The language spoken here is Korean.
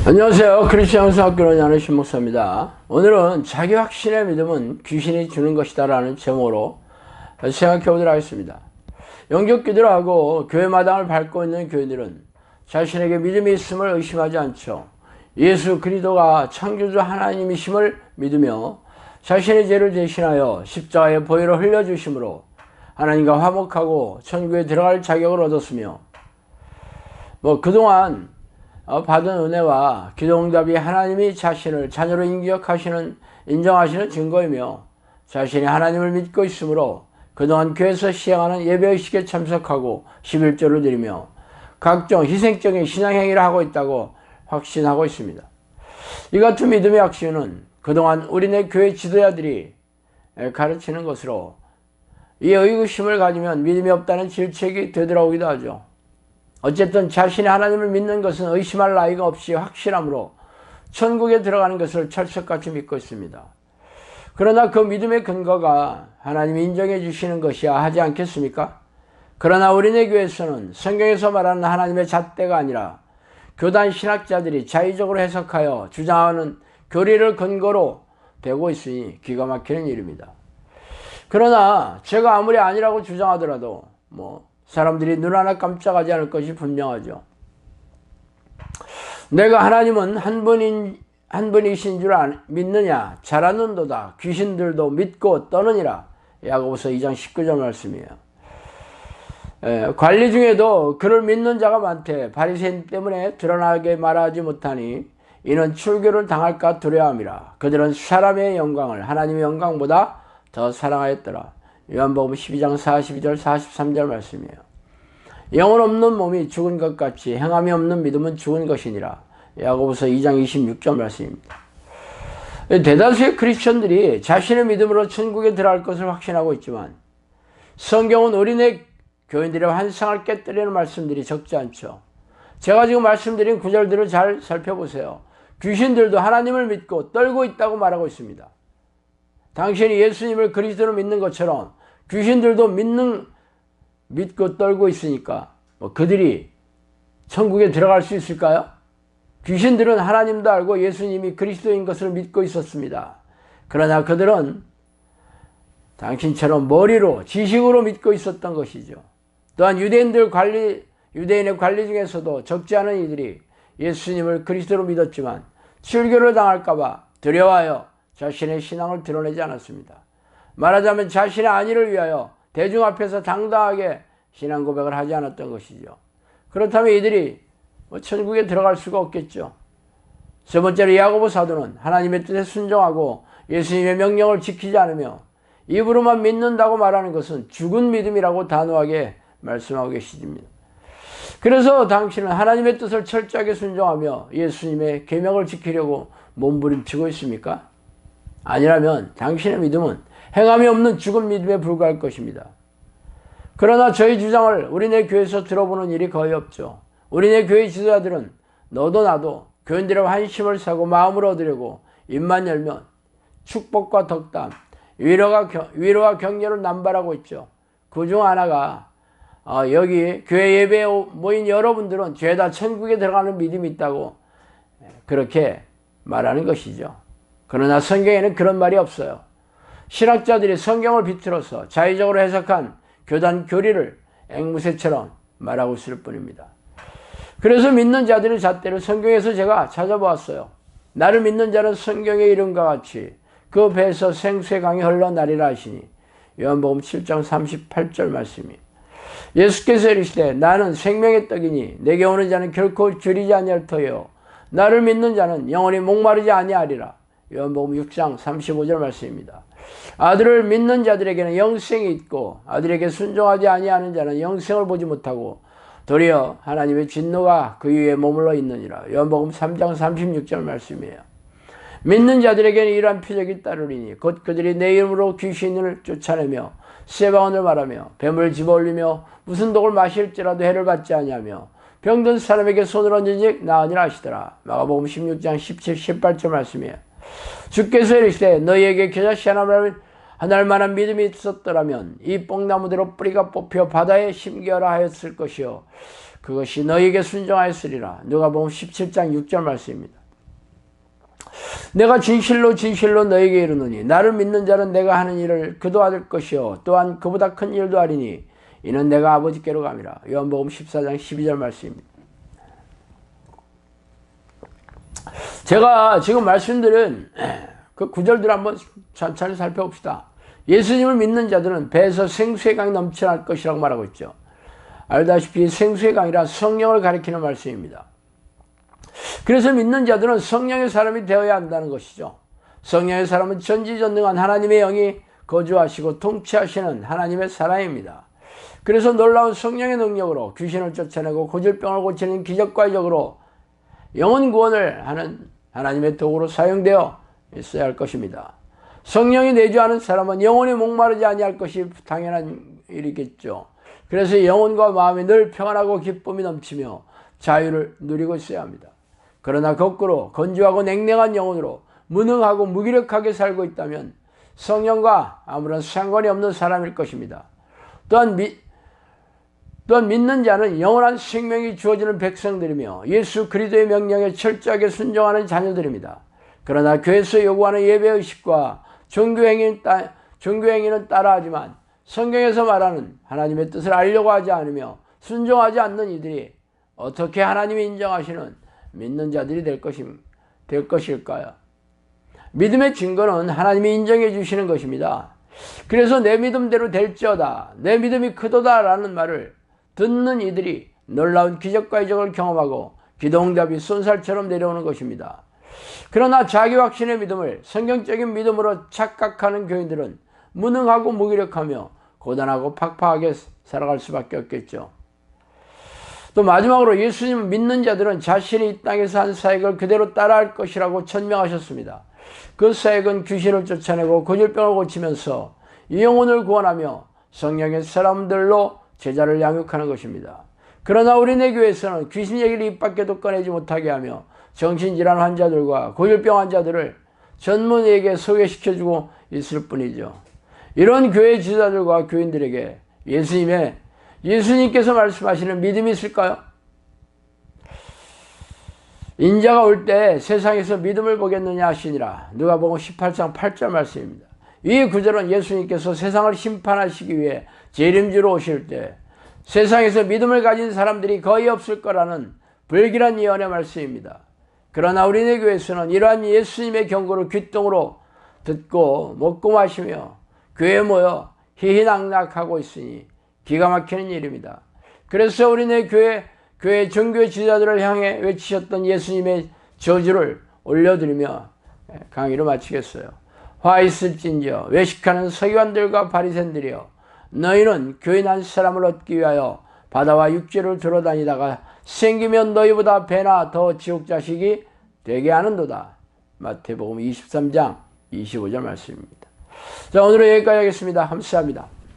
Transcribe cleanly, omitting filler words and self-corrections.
안녕하세요. 크리스천 성학교로 하는 신목사입니다. 오늘은 자기 확신의 믿음은 귀신이 주는 것이다 라는 제목으로 생각해 보도록 하겠습니다. 영접 기도를 하고 교회 마당을 밟고 있는 교인들은 자신에게 믿음이 있음을 의심하지 않죠. 예수 그리스도가 창조주 하나님이심을 믿으며 자신의 죄를 대신하여 십자가의 보혈을 흘려주심으로 하나님과 화목하고 천국에 들어갈 자격을 얻었으며, 그동안 받은 은혜와 기도응답이 하나님이 자신을 자녀로 인정하시는 증거이며, 자신이 하나님을 믿고 있으므로 그동안 교회에서 시행하는 예배의식에 참석하고 11조를 드리며 각종 희생적인 신앙행위를 하고 있다고 확신하고 있습니다. 이 같은 믿음의 확신은 그동안 우리네 교회 지도자들이 가르치는 것으로, 이 의구심을 가지면 믿음이 없다는 질책이 되돌아오기도 하죠. 어쨌든 자신이 하나님을 믿는 것은 의심할 나위가 없이 확실함으로 천국에 들어가는 것을 철석같이 믿고 있습니다. 그러나 그 믿음의 근거가 하나님이 인정해 주시는 것이야 하지 않겠습니까? 그러나 우리네 교회에서는 성경에서 말하는 하나님의 잣대가 아니라 교단 신학자들이 자의적으로 해석하여 주장하는 교리를 근거로 되고 있으니 기가 막히는 일입니다. 그러나 제가 아무리 아니라고 주장하더라도 사람들이 눈 하나 깜짝하지 않을 것이 분명하죠. 내가 하나님은 한 분이신 줄 믿느냐? 잘하는도다. 귀신들도 믿고 떠느니라. 야고보서 2장 19절 말씀이에요. 관리 중에도 그를 믿는 자가 많대. 바리새인 때문에 드러나게 말하지 못하니 이는 출교를 당할까 두려워함이라. 그들은 사람의 영광을 하나님의 영광보다 더 사랑하였더라. 요한복음 12장 42절 43절 말씀이에요. 영혼 없는 몸이 죽은 것 같이 행함이 없는 믿음은 죽은 것이니라. 야고보서 2장 26절 말씀입니다. 대다수의 크리스천들이 자신의 믿음으로 천국에 들어갈 것을 확신하고 있지만 성경은 우리네 교인들의 환상을 깨뜨리는 말씀들이 적지 않죠. 제가 지금 말씀드린 구절들을 잘 살펴보세요. 귀신들도 하나님을 믿고 떨고 있다고 말하고 있습니다. 당신이 예수님을 그리스도로 믿는 것처럼 귀신들도 믿고 떨고 있으니까 그들이 천국에 들어갈 수 있을까요? 귀신들은 하나님도 알고 예수님이 그리스도인 것을 믿고 있었습니다. 그러나 그들은 당신처럼 머리로 지식으로 믿고 있었던 것이죠. 또한 유대인의 관리 중에서도 적지 않은 이들이 예수님을 그리스도로 믿었지만 출교를 당할까 봐 두려워하여 자신의 신앙을 드러내지 않았습니다. 말하자면 자신의 안위를 위하여 대중 앞에서 당당하게 신앙 고백을 하지 않았던 것이죠. 그렇다면 이들이 천국에 들어갈 수가 없겠죠. 세 번째로 야고보 사도는 하나님의 뜻에 순종하고 예수님의 명령을 지키지 않으며 입으로만 믿는다고 말하는 것은 죽은 믿음이라고 단호하게 말씀하고 계십니다. 그래서 당신은 하나님의 뜻을 철저하게 순종하며 예수님의 계명을 지키려고 몸부림치고 있습니까? 아니라면 당신의 믿음은 행함이 없는 죽은 믿음에 불과할 것입니다. 그러나 저희 주장을 우리네 교회에서 들어보는 일이 거의 없죠. 우리네 교회 지도자들은 너도 나도 교인들의 환심을 사고 마음을 얻으려고 입만 열면 축복과 덕담, 위로와 격려를 남발하고 있죠. 그 중 하나가 여기 교회 예배에 모인 여러분들은 죄다 천국에 들어가는 믿음이 있다고 그렇게 말하는 것이죠. 그러나 성경에는 그런 말이 없어요. 신학자들이 성경을 비틀어서 자의적으로 해석한 교단 교리를 앵무새처럼 말하고 있을 뿐입니다. 그래서 믿는 자들의 잣대를 성경에서 제가 찾아보았어요. 나를 믿는 자는 성경의 이름과 같이 그 배에서 생수의 강이 흘러나리라 하시니 요한복음 7장 38절 말씀이, 예수께서 이르시되 나는 생명의 떡이니 내게 오는 자는 결코 줄이지 아니할 터요 나를 믿는 자는 영원히 목마르지 아니하리라. 요한복음 6장 35절 말씀입니다. 아들을 믿는 자들에게는 영생이 있고 아들에게 순종하지 아니하는 자는 영생을 보지 못하고 도리어 하나님의 진노가 그 위에 머물러 있느니라. 요한복음 3장 36절 말씀이에요. 믿는 자들에게는 이러한 표적이 따르리니 곧 그들이 내 이름으로 귀신을 쫓아내며 쇠방언을 말하며 뱀을 집어올리며 무슨 독을 마실지라도 해를 받지 아니하며 병든 사람에게 손을 얹은즉 나으니라 하시더라. 마가복음 16장 17, 18절 말씀이에요. 주께서 이르시되 너희에게 겨자씨 하나만한 믿음이 있었더라면 이 뽕나무대로 뿌리가 뽑혀 바다에 심겨라 하였을 것이요 그것이 너희에게 순종하였으리라. 누가복음 17장 6절 말씀입니다. 내가 진실로 진실로 너에게 이르노니 나를 믿는 자는 내가 하는 일을 그도 할 것이요 또한 그보다 큰 일도 하리니 이는 내가 아버지께로 감이라. 요한복음 14장 12절 말씀입니다. 제가 지금 말씀드린 그 구절들 한번 천천히 살펴봅시다. 예수님을 믿는 자들은 배에서 생수의 강이 넘쳐날 것이라고 말하고 있죠. 알다시피 생수의 강이라 성령을 가리키는 말씀입니다. 그래서 믿는 자들은 성령의 사람이 되어야 한다는 것이죠. 성령의 사람은 전지전능한 하나님의 영이 거주하시고 통치하시는 하나님의 사람입니다. 그래서 놀라운 성령의 능력으로 귀신을 쫓아내고 고질병을 고치는 기적과 이적으로 영혼 구원을 하는 하나님의 도구로 사용되어 있어야 할 것입니다. 성령이 내주하는 사람은 영혼이 목마르지 아니할 것이 당연한 일이겠죠. 그래서 영혼과 마음이 늘 평안하고 기쁨이 넘치며 자유를 누리고 있어야 합니다. 그러나 거꾸로 건조하고 냉랭한 영혼으로 무능하고 무기력하게 살고 있다면 성령과 아무런 상관이 없는 사람일 것입니다. 또한 믿는 자는 영원한 생명이 주어지는 백성들이며 예수 그리스도의 명령에 철저하게 순종하는 자녀들입니다. 그러나 교회에서 요구하는 예배의식과 종교행위는 따라하지만 성경에서 말하는 하나님의 뜻을 알려고 하지 않으며 순종하지 않는 이들이 어떻게 하나님이 인정하시는 믿는 자들이 될 것일까요? 믿음의 증거는 하나님이 인정해 주시는 것입니다. 그래서 내 믿음대로 될지어다, 내 믿음이 크도다 라는 말을 듣는 이들이 놀라운 기적과 이적을 경험하고 기도응답이 쏜살처럼 내려오는 것입니다. 그러나 자기 확신의 믿음을 성경적인 믿음으로 착각하는 교인들은 무능하고 무기력하며 고단하고 팍팍하게 살아갈 수밖에 없겠죠. 또 마지막으로 예수님을 믿는 자들은 자신이 이 땅에서 한 사역을 그대로 따라할 것이라고 천명하셨습니다. 그 사역은 귀신을 쫓아내고 고질병을 고치면서 영혼을 구원하며 성령의 사람들로 제자를 양육하는 것입니다. 그러나 우리네 교회에서는 귀신 얘기를 입 밖에도 꺼내지 못하게 하며 정신질환 환자들과 고질병 환자들을 전문의에게 소개시켜주고 있을 뿐이죠. 이런 교회 지도자들과 교인들에게 예수님께서 말씀하시는 믿음이 있을까요? 인자가 올 때 세상에서 믿음을 보겠느냐 하시니라. 누가복음 18장 8절 말씀입니다. 이 구절은 예수님께서 세상을 심판하시기 위해 재림주로 오실 때 세상에서 믿음을 가진 사람들이 거의 없을 거라는 불길한 예언의 말씀입니다. 그러나 우리네 교회에서는 이러한 예수님의 경고를 귓등으로 듣고 먹고 마시며 교회에 모여 희희낙낙하고 있으니 기가 막히는 일입니다. 그래서 우리네 교회 정교회 지도자들을 향해 외치셨던 예수님의 저주를 올려드리며 강의를 마치겠어요. 화 있을진저 외식하는 서기관들과 바리새인들이여, 너희는 교인 한 사람을 얻기 위하여 바다와 육지를 돌아다니다가 생기면 너희보다 배나 더 지옥 자식이 되게 하는도다. 마태복음 23장 25절 말씀입니다. 자, 오늘은 여기까지 하겠습니다. 감사합니다.